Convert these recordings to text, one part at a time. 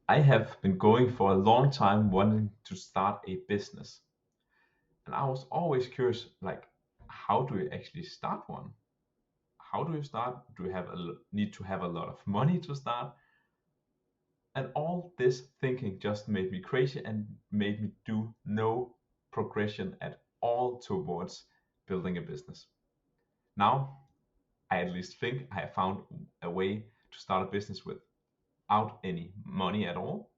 I have been going for a long time wanting to start a business. And I was always curious, like, how do you actually start one? How do you start? Do you need to have a lot of money to start? And all this thinking just made me crazy and made me do no progression at all towards building a business. Now, I at least think I have found a way to start a business without any money at all,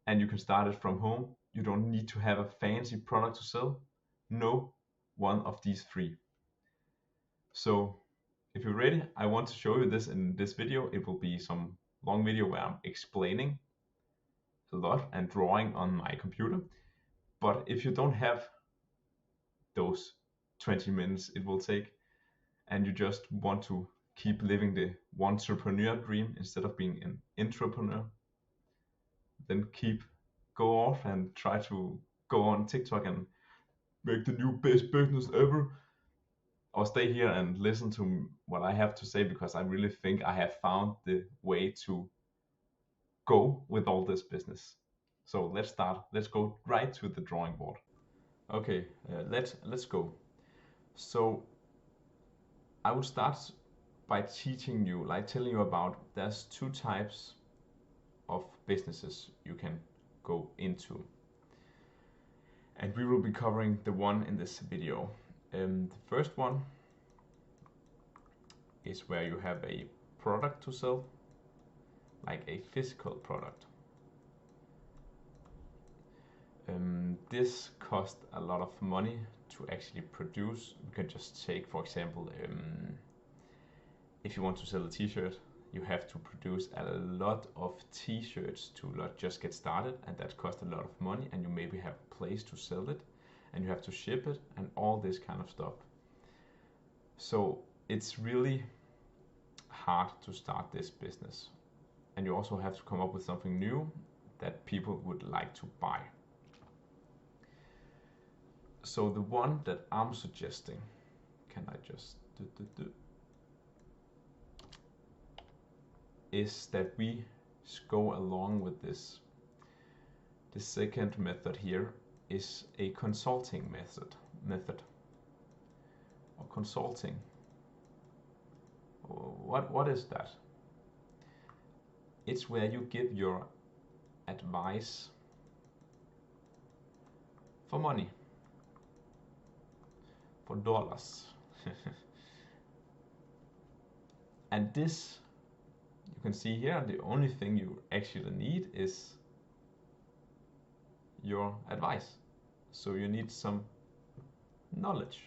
and you can start it from home. You don't need to have a fancy product to sell. No one of these three. So if you're ready, I want to show you this in this video. It will be some long video where I'm explaining a lot and drawing on my computer. But if you don't have those 20 minutes it will take, and you just want to keep living the entrepreneur dream instead of being an entrepreneur, then go off and try to go on TikTok and make the new best business ever, or stay here and listen to what I have to say, because I really think I have found the way to go with all this business. So let's start. Let's go right to the drawing board. Okay, let's go. So I will start by teaching you, like telling you about, there's two types of businesses you can go into, and we will be covering the one in this video. The first one is where you have a product to sell, like a physical product. This costs a lot of money to actually produce. We can just take, for example, if you want to sell a t-shirt, you have to produce a lot of t-shirts to not just get started, and that costs a lot of money, and you maybe have a place to sell it, and you have to ship it, and all this kind of stuff. So it's really hard to start this business, and you also have to come up with something new that people would like to buy. So the one that I'm suggesting, can I just is that we go along with this. The second method here is a consulting method or consulting. What is that? It's where you give your advice for money, for dollars. And this, you can see here, the only thing you actually need is your advice. So you need some knowledge.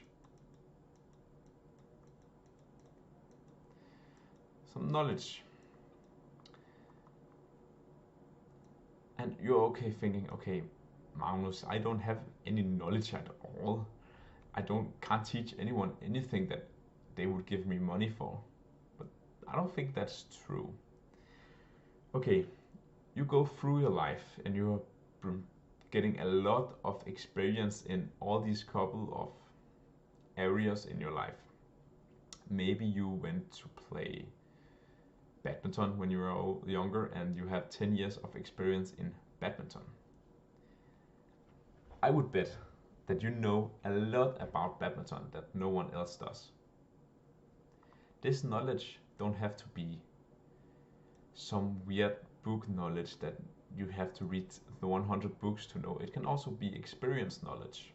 Some knowledge. And you're okay thinking, okay, Magnus, I don't have any knowledge at all. Can't teach anyone anything that they would give me money for. But I don't think that's true. Okay, you go through your life and you're getting a lot of experience in all these couple of areas in your life. Maybe you went to play badminton when you were younger and you have 10 years of experience in badminton. I would bet that you know a lot about badminton that no one else does. This knowledge don't have to be some weird book knowledge that you have to read the 100 books to know. It can also be experience knowledge.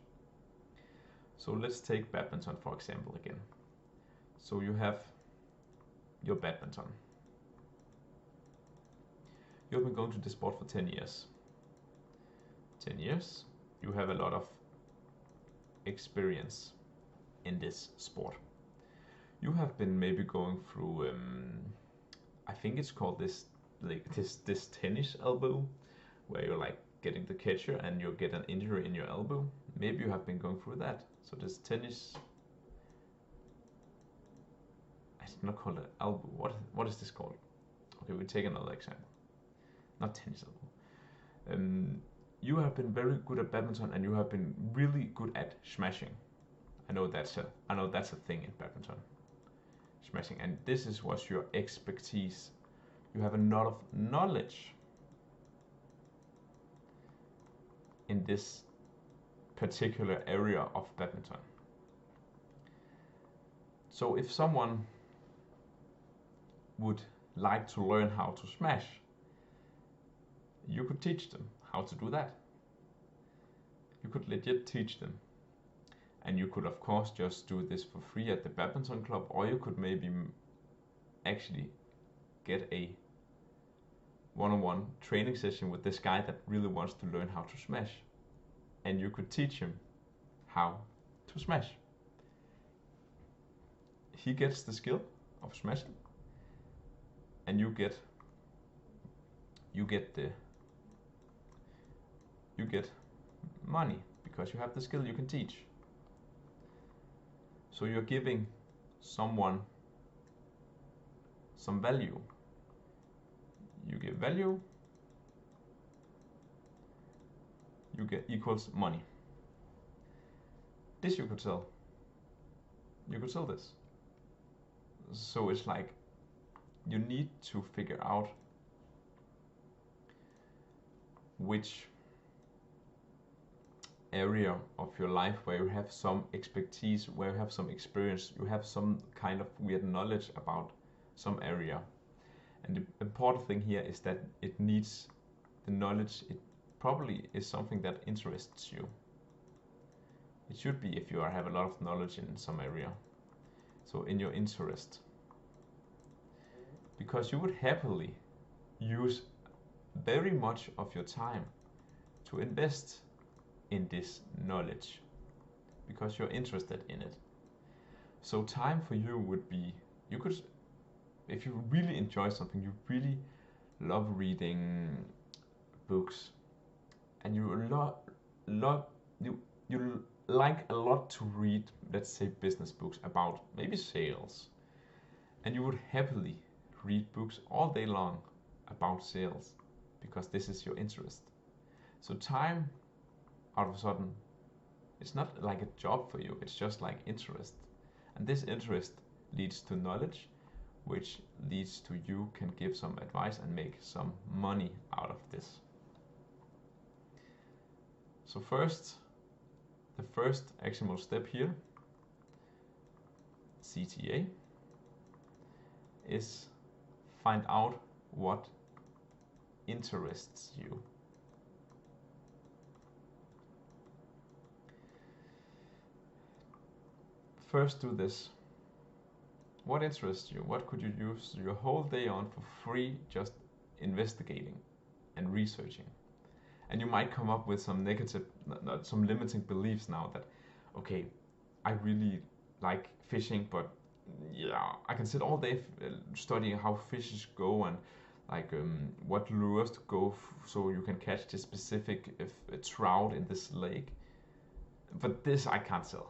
So let's take badminton for example again. So you have your badminton. You've been going to the sport for 10 years. 10 years, you have a lot of experience in this sport. You have been maybe going through, I think it's called this tennis elbow, where you're like getting the catcher and you get an injury in your elbow. Maybe you have been going through that. So this tennis, I did not call it elbow. What is this called? Okay, we take another example. Not tennis elbow. You have been very good at badminton and you have been really good at smashing. I know that's a thing in badminton. Smashing, and this was your expertise. You have a lot of knowledge. in this particular area of badminton. So if someone would like to learn how to smash, you could teach them how to do that. You could legit teach them. And you could of course just do this for free at the badminton club, or you could maybe actually get a one-on-one training session with this guy that really wants to learn how to smash, and you could teach him how to smash. He gets the skill of smashing, and you get money because you have the skill you can teach. So you're giving someone some value. You give value, you get equals money. This you could sell. You could sell this. So it's like you need to figure out which area of your life where you have some expertise, where you have some experience, you have some kind of weird knowledge about some area. And the important thing here is that it needs the knowledge. It probably is something that interests you. It should be if you have a lot of knowledge in some area. So in your interest. Because you would happily use very much of your time to invest in this knowledge because you're interested in it. So time for you would be, you could, if you really enjoy something, you really love reading books, and you like a lot to read, let's say business books about maybe sales, and you would happily read books all day long about sales because this is your interest. So time, all of a sudden, it's not like a job for you, it's just like interest. And this interest leads to knowledge, which leads to you can give some advice and make some money out of this. So the first actionable step here, CTA, is find out what interests you. First do this. What interests you? What could you use your whole day on for free just investigating and researching? And you might come up with some negative, some limiting beliefs now that, okay, I really like fishing, but yeah, I can sit all day studying how fishes go and like what lures to go so you can catch this specific trout in this lake. But this I can't sell.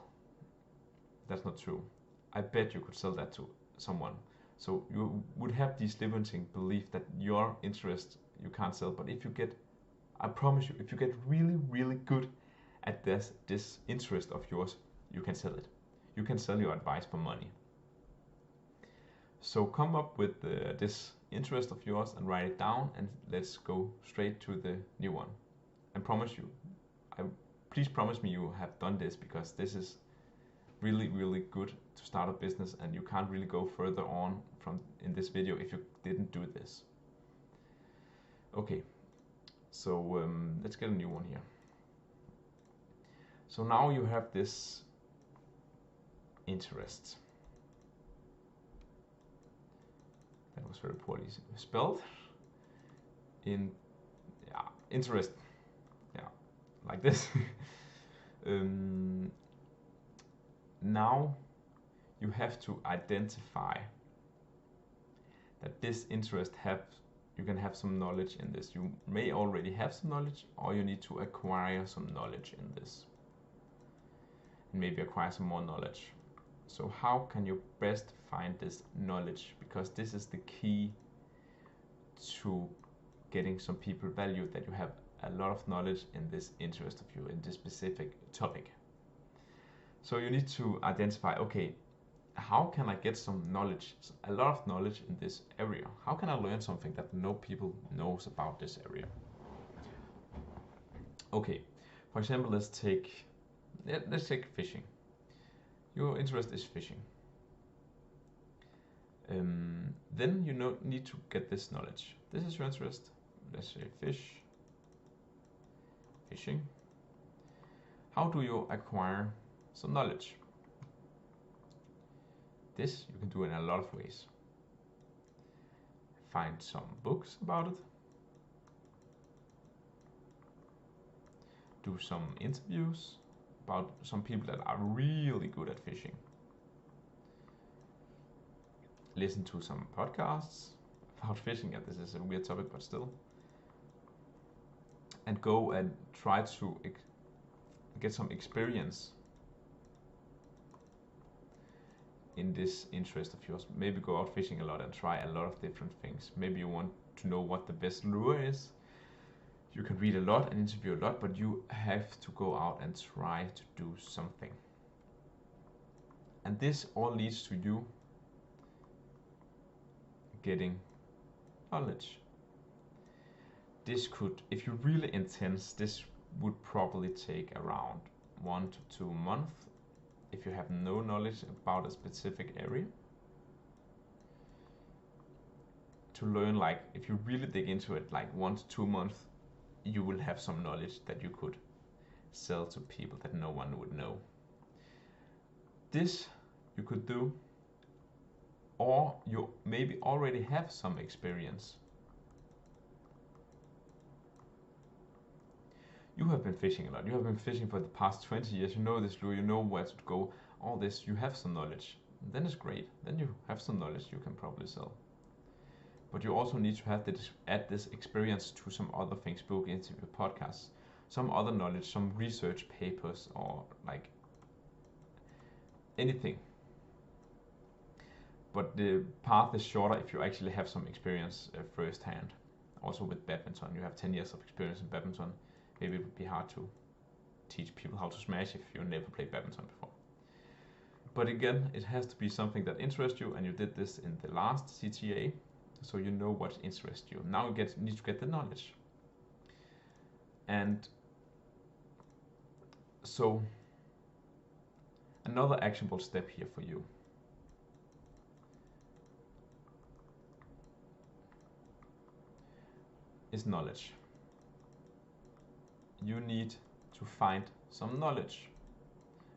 That's not true. I bet you could sell that to someone. So you would have these limiting belief that your interest you can't sell. But if you get, I promise you, if you get really, really good at this interest of yours, you can sell it. You can sell your advice for money. So come up with this interest of yours and write it down, and let's go straight to the new one. And promise you, please promise me you have done this, because this is really, really good to start a business, and you can't really go further on from in this video if you didn't do this. Okay, so let's get a new one here. So now you have this interest. That was very poorly spelled. Interest. Yeah, like this. Now you have to identify that this interest you can have some knowledge in this. You may already have some knowledge, or you need to acquire some knowledge in this, and maybe acquire some more knowledge. So how can you best find this knowledge? Because this is the key to getting some people value, that you have a lot of knowledge in this interest of you, in this specific topic. So you need to identify, okay, how can I get some knowledge, a lot of knowledge in this area? How can I learn something that no people knows about this area? Okay, For example, let's take fishing. Your interest is fishing. Then you need to get this knowledge. This is your interest. Let's say fishing. How do you acquire some knowledge? This you can do in a lot of ways. Find some books about it. Do some interviews about some people that are really good at fishing. Listen to some podcasts about fishing. This is a weird topic, but still. And go and try to get some experience in this interest of yours. Maybe go out fishing a lot and try a lot of different things. Maybe you want to know what the best lure is. You can read a lot and interview a lot, but you have to go out and try to do something. And this all leads to you getting knowledge. This could, if you're really intense, this would probably take around 1 to 2 months if you have no knowledge about a specific area. To learn, like, if you really dig into it, like 1 to 2 months, you will have some knowledge that you could sell to people that no one would know. This you could do, or you maybe already have some experience. You have been fishing a lot. You have been fishing for the past 20 years. You know this lure, you know where to go. All this, you have some knowledge. Then it's great. Then you have some knowledge you can probably sell. But you also need to have add this experience to some other things, book, interview, podcasts, some other knowledge, some research papers, or like anything. But the path is shorter if you actually have some experience firsthand. Also with badminton, you have 10 years of experience in badminton. Maybe it would be hard to teach people how to smash if you never played badminton before. But again, it has to be something that interests you, and you did this in the last CTA, so you know what interests you. Now you need to get the knowledge. And so another actionable step here for you is knowledge. You need to find some knowledge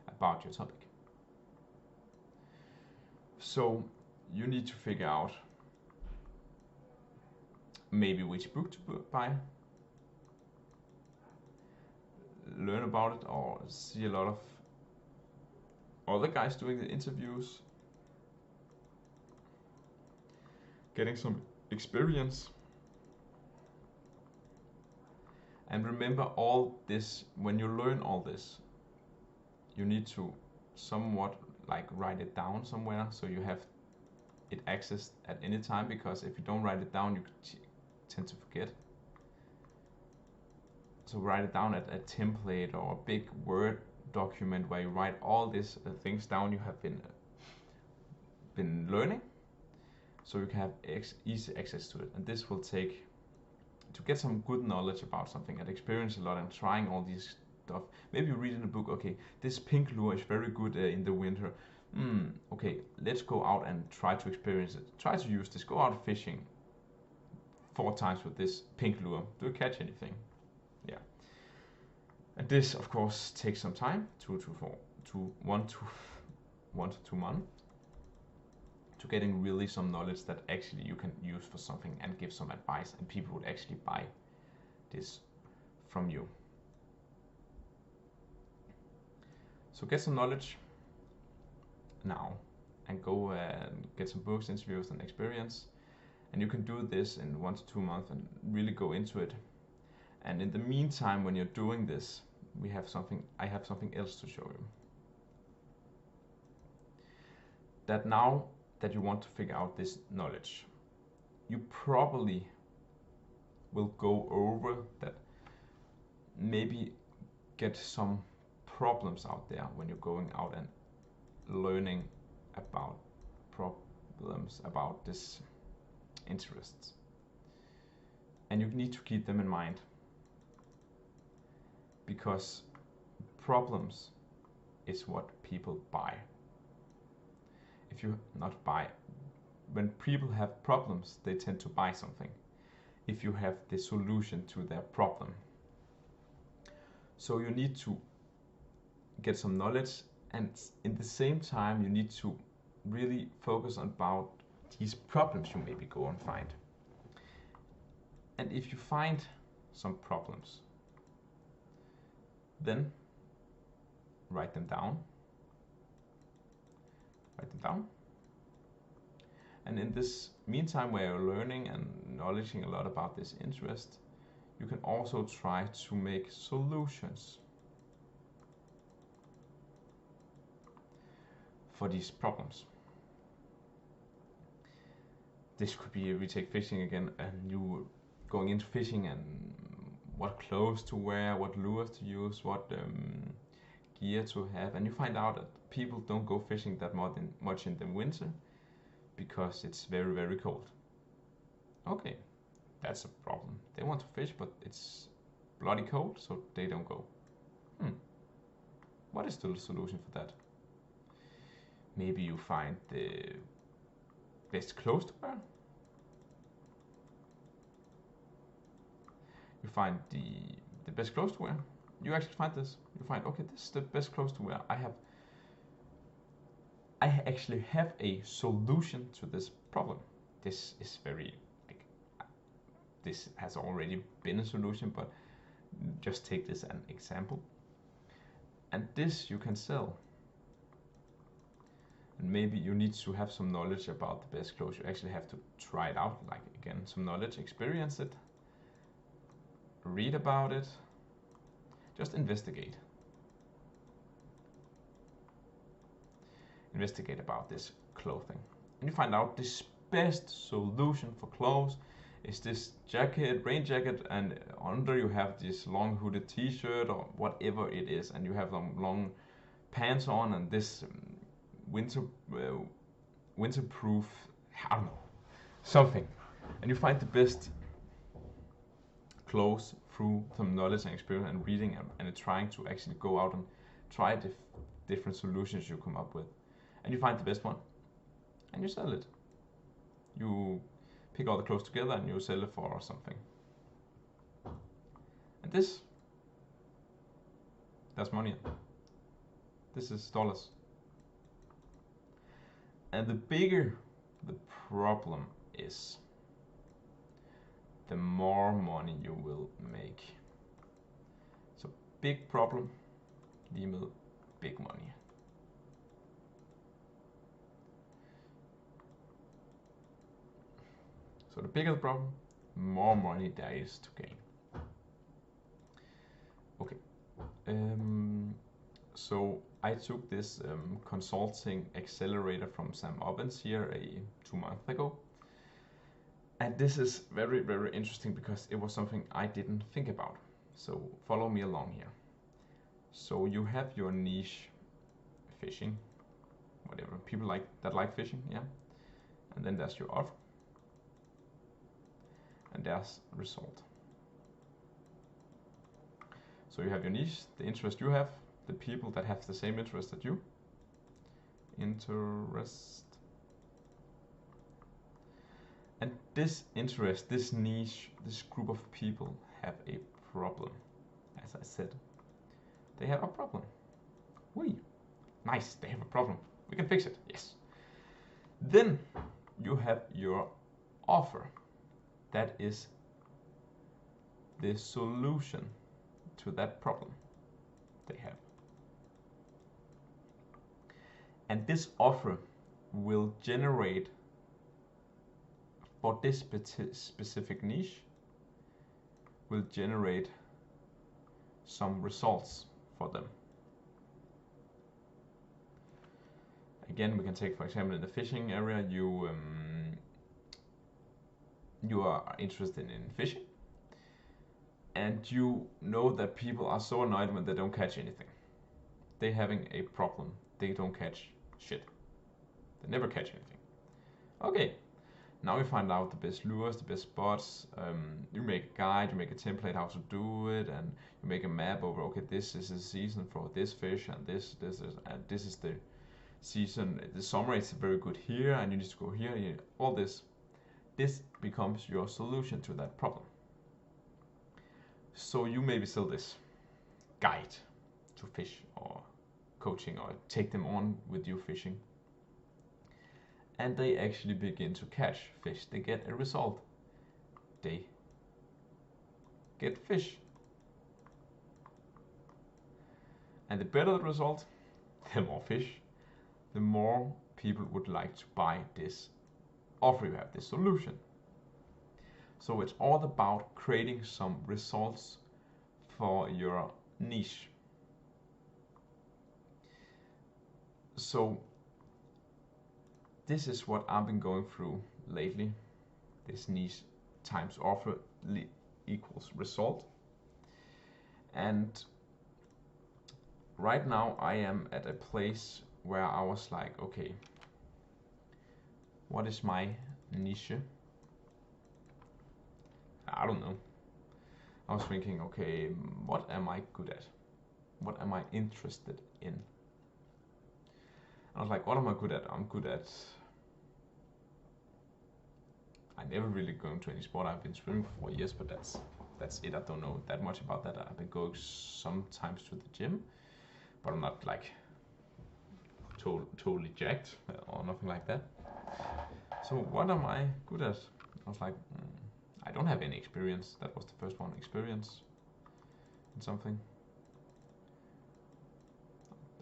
about your topic. So you need to figure out maybe which book to buy, learn about it, or see a lot of other guys doing the interviews, getting some experience. And remember, all this, when you learn all this, you need to somewhat like write it down somewhere so you have it accessed at any time, because if you don't write it down, you tend to forget. So write it down at a template or a big Word document where you write all these things down you have been learning, so you can have easy access to it. And this will take, to get some good knowledge about something and experience a lot and trying all these stuff. Maybe you read in a book, okay, this pink lure is very good in the winter. Okay, let's go out and try to experience it. Try to use this. Go out fishing 4 times with this pink lure. Do you catch anything? Yeah. And this, of course, takes some time, 1 to 2 months, to getting really some knowledge that actually you can use for something and give some advice, and people would actually buy this from you. So get some knowledge now and go and get some books, interviews, and experience. And you can do this in 1 to 2 months and really go into it. And in the meantime, when you're doing this, I have something else to show you. That now that you want to figure out this knowledge, you probably will go over that, maybe get some problems out there when you're going out and learning about problems about this interests. And you need to keep them in mind. because problems is what people buy. If you not buy, when people have problems, they tend to buy something. If you have the solution to their problem. So you need to get some knowledge, and in the same time you need to really focus on about these problems you maybe go and find. And if you find some problems, then write them down. And in this meantime, where you're learning and knowledging a lot about this interest, you can also try to make solutions for these problems. This could be, we take fishing again, and you going into fishing and what clothes to wear, what lures to use, what gear to have, and you find out that people don't go fishing that much in the winter because it's very, very cold. Okay, that's a problem. They want to fish, but it's bloody cold, so they don't go. What is the solution for that? Maybe you find the best clothes to wear. You find the best clothes to wear. You actually find this. You find, okay, this is the best clothes to wear. I actually have a solution to this problem. This is very, like, this has already been a solution, but just take this as an example. And this you can sell. And maybe you need to have some knowledge about the best clothes. You actually have to try it out, like, again, some knowledge, experience it, read about it, just investigate. Investigate about this clothing. And you find out this best solution for clothes is this jacket, rain jacket, and under you have this long hooded t-shirt or whatever it is, and you have some long pants on, and this winterproof, I don't know, something. And you find the best clothes through some knowledge and experience and reading and trying to actually go out and try different solutions you come up with. And you find the best one and you sell it. You pick all the clothes together and you sell it for something. And that's money. This is dollars. And the bigger the problem is, the more money you will make. So big problem, lige med big money. So the bigger the problem, more money there is to gain. Okay, so I took this consulting accelerator from Sam Ovens here 2 months ago. And this is very, very interesting because it was something I didn't think about. So follow me along here. So you have your niche, fishing, whatever, people like fishing, yeah. And then there's your offer. And there's result. So you have your niche, the interest you have, the people that have the same interest as you. Interest. And this interest, this niche, this group of people have a problem. As I said, they have a problem. Nice, they have a problem. We can fix it, yes. Then you have your offer. That is the solution to that problem they have. And this offer will generate, for this specific niche, will generate some results for them. Again, we can take, for example, in the fishing area, you are interested in fishing, and you know that people are so annoyed when they don't catch anything. They're having a problem. They don't catch shit. They never catch anything. Okay, Now you find out the best lures, the best spots. You make a guide, you make a template how to do it, and you make a map over. Okay, this is the season for this fish, and this is the season. The summer is very good here, and you need to go here. All this. This becomes your solution to that problem. So you maybe sell this guide to fish or coaching, or take them on with you fishing, and they actually begin to catch fish. They get a result. They get fish. And the better the result, the more fish, the more people would like to buy this offer you have, this solution. So it's all about creating some results for your niche. So this is what I've been going through lately. This niche times offer equals result. And right now I am at a place where I was like, okay, what is my niche? I don't know. I was thinking, okay, what am I good at? What am I interested in? I was like, what am I good at? I'm good at... I never really gone to any sport. I've been swimming for 4 years, but that's it. I don't know that much about that. I've been going sometimes to the gym, but I'm not like totally jacked or nothing like that. So what am I good at? I was like, I don't have any experience. That was the first one, experience in something.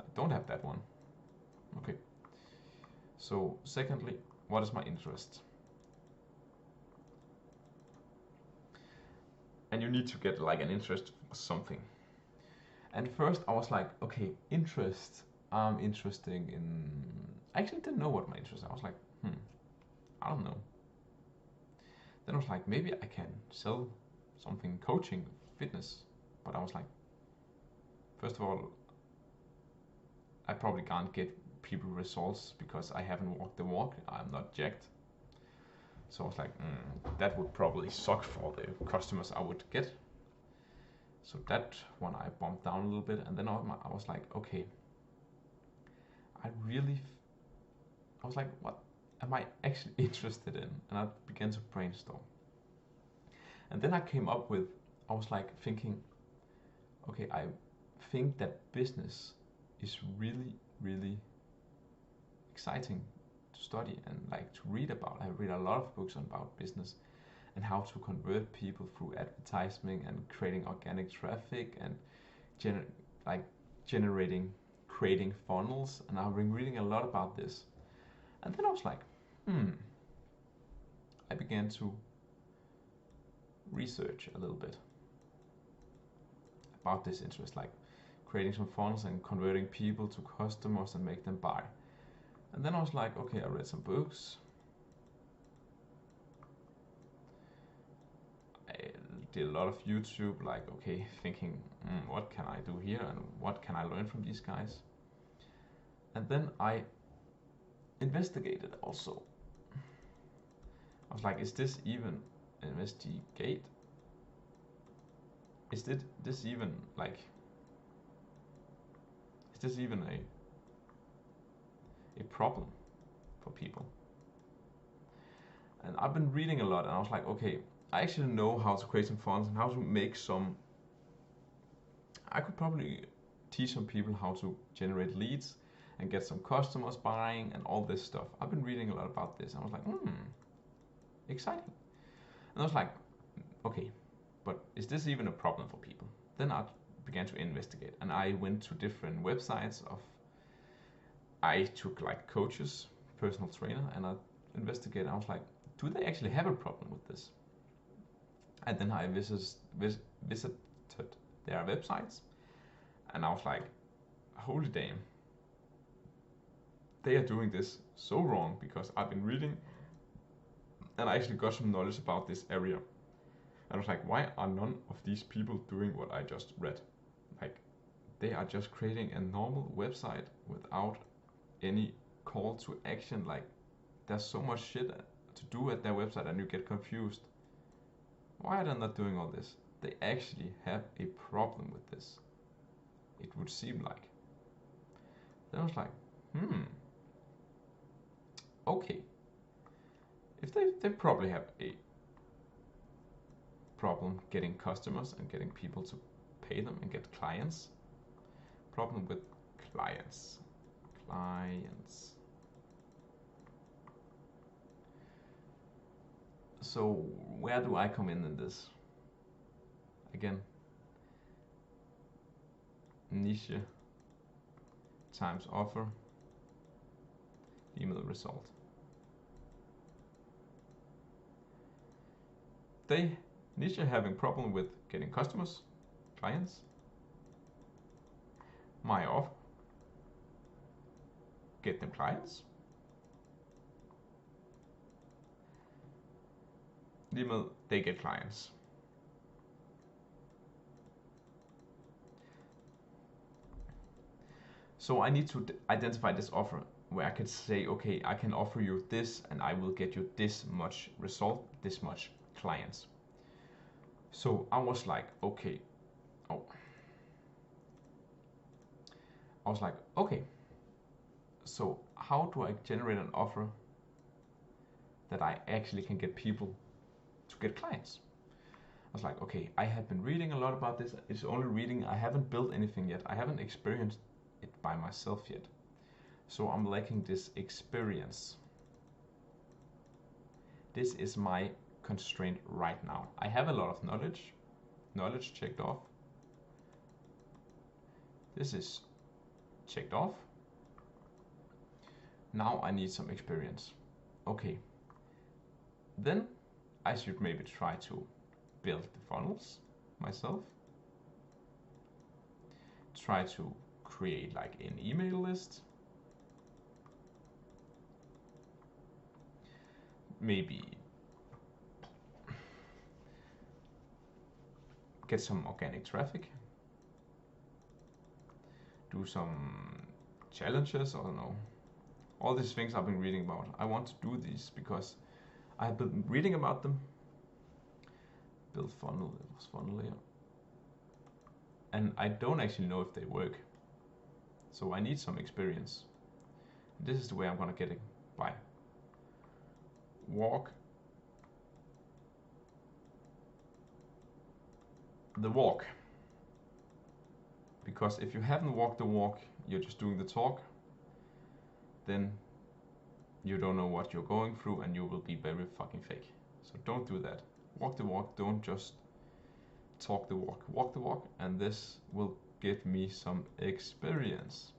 I don't have that one. Okay. So secondly, what is my interest? And you need to get like an interest for something. And first I was like, okay, interest. I'm interested in... I actually didn't know what my interest was. I was like, I don't know. Then I was like, maybe I can sell something, coaching, fitness. But I was like, first of all, I probably can't get people results because I haven't walked the walk. I'm not jacked. So I was like, that would probably suck for the customers I would get. So that one I bumped down a little bit. And then I was like, okay, I was like, what am I actually interested in? And I began to brainstorm. And then I came up with, I was like thinking, okay, I think that business is really, really exciting to study and like to read about. I read a lot of books about business and how to convert people through advertising and creating organic traffic and creating funnels. And I've been reading a lot about this. And then I was like, I began to research a little bit about this interest, like creating some funnels and converting people to customers and make them buy. And then I was like, okay, I read some books. I did a lot of YouTube, like, okay, thinking, what can I do here and what can I learn from these guys? And then I investigated also. I was like, is this even investigate? Is this even like, is this even a problem for people? And I've been reading a lot and I was like, okay, I actually know how to create some funnels and how to make some... I could probably teach some people how to generate leads and get some customers buying and all this stuff. I've been reading a lot about this and I was like, exciting. And I was like, okay, but is this even a problem for people? Then I began to investigate and I went to different websites I took like coaches, personal trainer, and I investigated. I was like, do they actually have a problem with this? And then I visited their websites and I was like, holy damn, they are doing this so wrong, because I've been reading and I actually got some knowledge about this area. And I was like, why are none of these people doing what I just read? Like, they are just creating a normal website without any call to action. Like, there's so much shit to do at their website and you get confused. Why are they not doing all this? They actually have a problem with this. It would seem like. Then I was like, okay. If they probably have a problem getting customers and getting people to pay them and get clients. Problem with clients. So where do I come in this? Again, niche times offer, email result. Niche having problem with getting customers, clients. My offer, get them clients. Email, they get clients. So I need to identify this offer where I can say, okay, I can offer you this and I will get you this much result, this much clients. So I was like, okay, so how do I generate an offer that I actually can get people to get clients? I was like, okay, I have been reading a lot about this. It's only reading. I haven't built anything yet. I haven't experienced it by myself yet. So I'm lacking this experience. This is my constraint right now. I have a lot of knowledge checked off. This is checked off. Now I need some experience. Okay. Then I should maybe try to build the funnels myself. Try to create like an email list. Maybe get some organic traffic. Do some challenges, I don't know. All these things I've been reading about. I want to do these because I have been reading about them. Build funnel, it was funnel layer. And I don't actually know if they work. So I need some experience. This is the way I'm gonna get it by. Walk the walk. Because if you haven't walked the walk, you're just doing the talk, then you don't know what you're going through and you will be very fucking fake. So don't do that. Walk the walk, don't just talk the walk. Walk the walk, and this will give me some experience.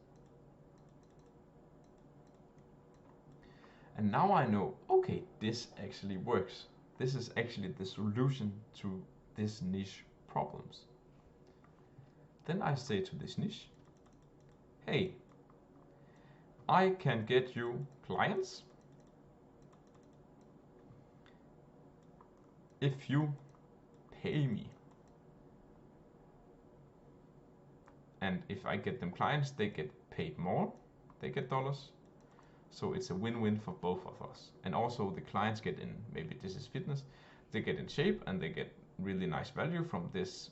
And now I know, okay, this actually works. This is actually the solution to this niche problems. Then I say to this niche, hey, I can get you clients if you pay me. And if I get them clients, they get paid more, they get dollars. So it's a win-win for both of us. And also the clients get in, maybe this is fitness, they get in shape and they get really nice value from this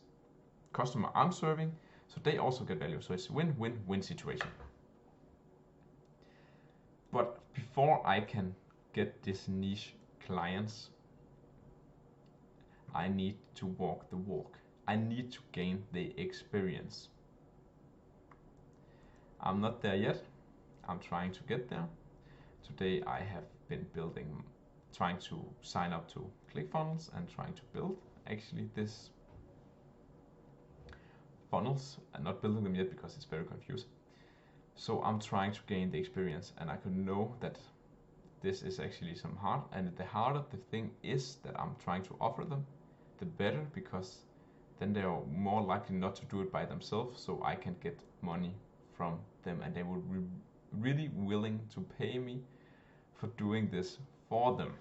customer I'm serving. So they also get value. So it's a win-win-win situation. But before I can get this niche clients, I need to walk the walk. I need to gain the experience. I'm not there yet. I'm trying to get there. Today I have been trying to sign up to ClickFunnels and trying to build actually this funnels and not building them yet because it's very confusing. So I'm trying to gain the experience, and I can know that this is actually some hard, and the harder the thing is that I'm trying to offer them, the better, because then they are more likely not to do it by themselves, so I can get money from them and they would be really willing to pay me for doing this for them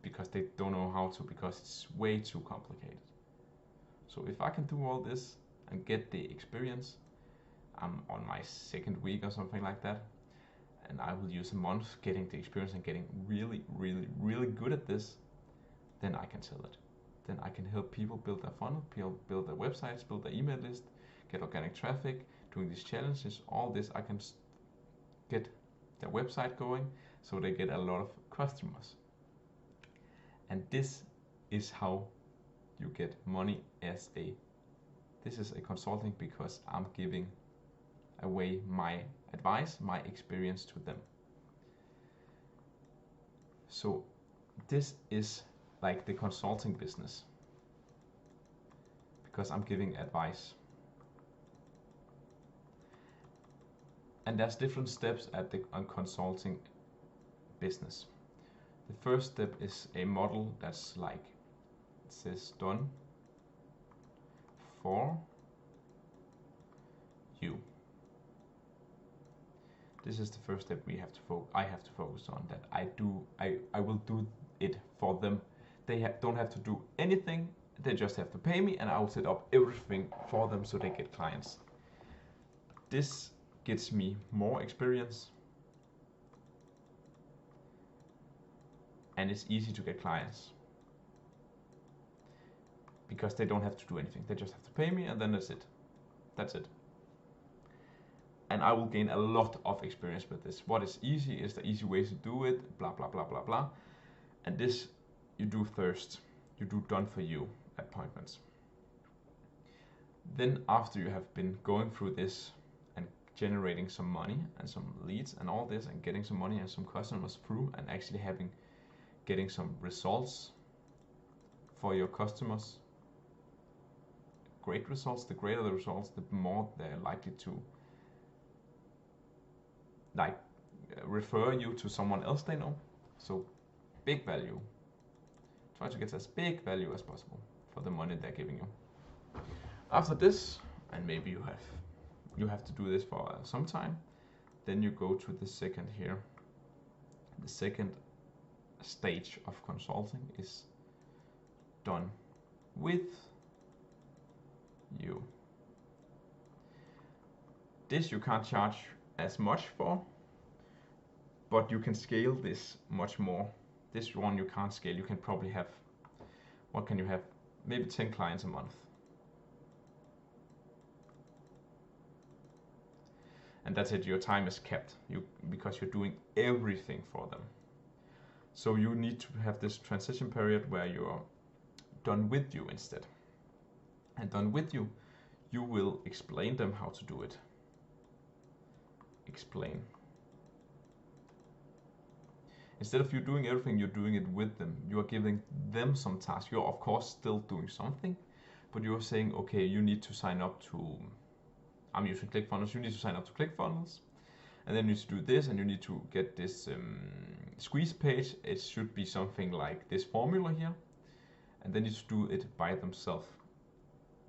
because they don't know how to, because it's way too complicated. So if I can do all this and get the experience, I'm on my second week or something like that, and I will use a month getting the experience and getting really, really, really good at this, then I can sell it. Then I can help people build their funnel, build their websites, build their email list, get organic traffic, doing these challenges, all this. I can get their website going so they get a lot of customers. And this is how you get money as a, this is a consulting, because I'm giving away my advice, my experience to them. So this is like the consulting business, because I'm giving advice. And there's different steps at the consulting business. The first step is a model that's like, it says done for you. This is the first step I have to focus on, that I will do it for them. They don't have to do anything, they just have to pay me, and I will set up everything for them so they get clients. This gets me more experience, and it's easy to get clients because they don't have to do anything. They just have to pay me, and then that's it. That's it. And I will gain a lot of experience with this. What is easy is the easy ways to do it, blah, blah, blah, blah, blah. And this you do first. You do done for you appointments. Then after you have been going through this and generating some money and some leads and all this, and getting some money and some customers through, and actually getting some results for your customers, great results, the greater the results, the more they're likely to refer you to someone else they know. So big value. Try to get as big value as possible for the money they're giving you. After this, and maybe you have to do this for some time, then you go to the second here. The second stage of consulting is done with you. This you can't charge as much for, but you can scale this much more. This one you can't scale. You can probably have, what can you have? Maybe 10 clients a month. And that's it, your time is kept, because you're doing everything for them. So you need to have this transition period where you're done with you instead. And done with you, you will explain them how to do it. Explain. Instead of you doing everything, you're doing it with them. You are giving them some tasks. You're of course still doing something, but you're saying, okay, you need to sign up to, I'm using ClickFunnels, you need to sign up to ClickFunnels, and then you need to do this, and you need to get this squeeze page. It should be something like this formula here, and then you need to do it by themselves.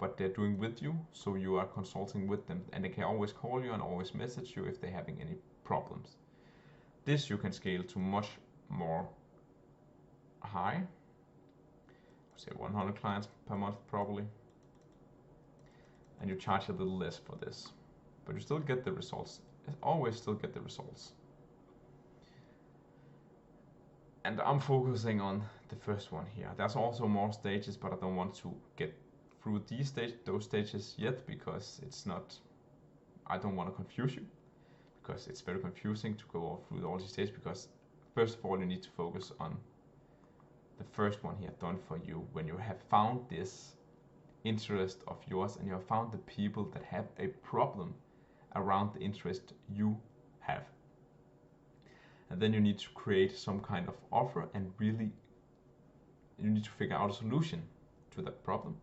But they're doing with you, so you are consulting with them, and they can always call you and always message you if they're having any problems. This you can scale to much more high, say 100 clients per month probably, and you charge a little less for this, but you still get the results. Always still get the results. And I'm focusing on the first one here. There's also more stages, but I don't want to get through those stages yet, because it's not, I don't want to confuse you, because it's very confusing to go through all these stages. Because first of all, you need to focus on the first one here, done for you. When you have found this interest of yours, and you have found the people that have a problem around the interest you have, and then you need to create some kind of offer, and really you need to figure out a solution to that problem,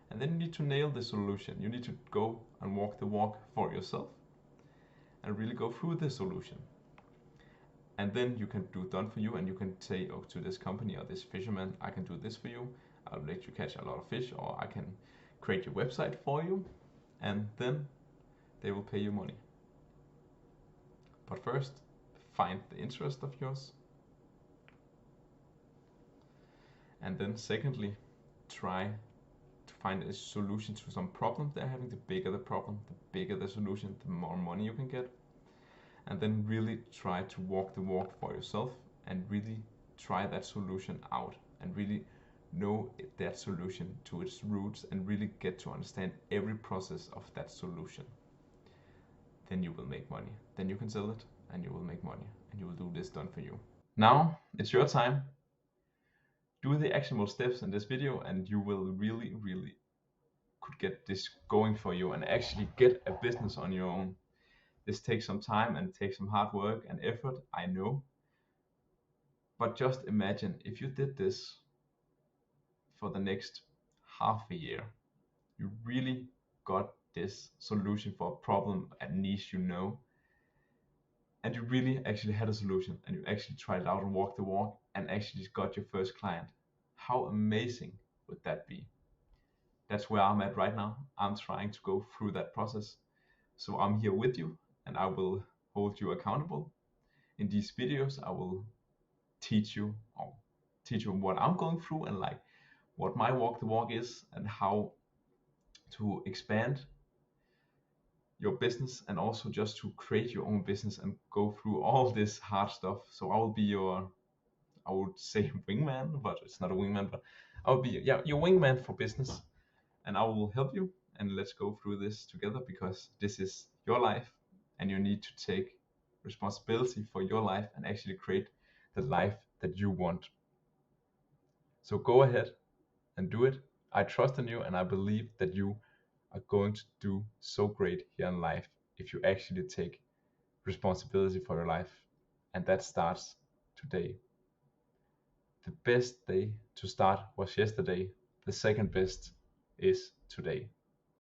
and then you need to nail the solution. You need to go and walk the walk for yourself and really go through the solution. And then you can do done for you, and you can say, oh, to this company or this fisherman, I can do this for you. I'll let you catch a lot of fish, or I can create your website for you, and then they will pay you money. But first, find the interest of yours. And then secondly, try to find a solution to some problem they're having. The bigger the problem, the bigger the solution, the more money you can get. and then really try to walk the walk for yourself and really try that solution out and really know that solution to its roots and really get to understand every process of that solution. Then you will make money. Then you can sell it and you will make money and you will do this done for you. Now it's your time. Do the actionable steps in this video and you will really could get this going for you and actually get a business on your own. This takes some time and takes some hard work and effort, I know. But just imagine if you did this for the next half a year, you really got this solution for a problem, a niche, and you really actually had a solution and you actually tried it out and walked the walk and actually got your first client. How amazing would that be? That's where I'm at right now. I'm trying to go through that process. So I'm here with you and I will hold you accountable. In these videos, I will teach you what I'm going through and like what my walk the walk is and how to expand your business and also just to create your own business and go through all this hard stuff. So I will be your, I would say wingman, but it's not a wingman, but I'll be your wingman for business and I will help you and let's go through this together because this is your life and you need to take responsibility for your life and actually create the life that you want. So go ahead and do it. I trust in you and I believe that you are going to do so great here in life if you actually take responsibility for your life. And that starts today. The best day to start was yesterday. The second best is today.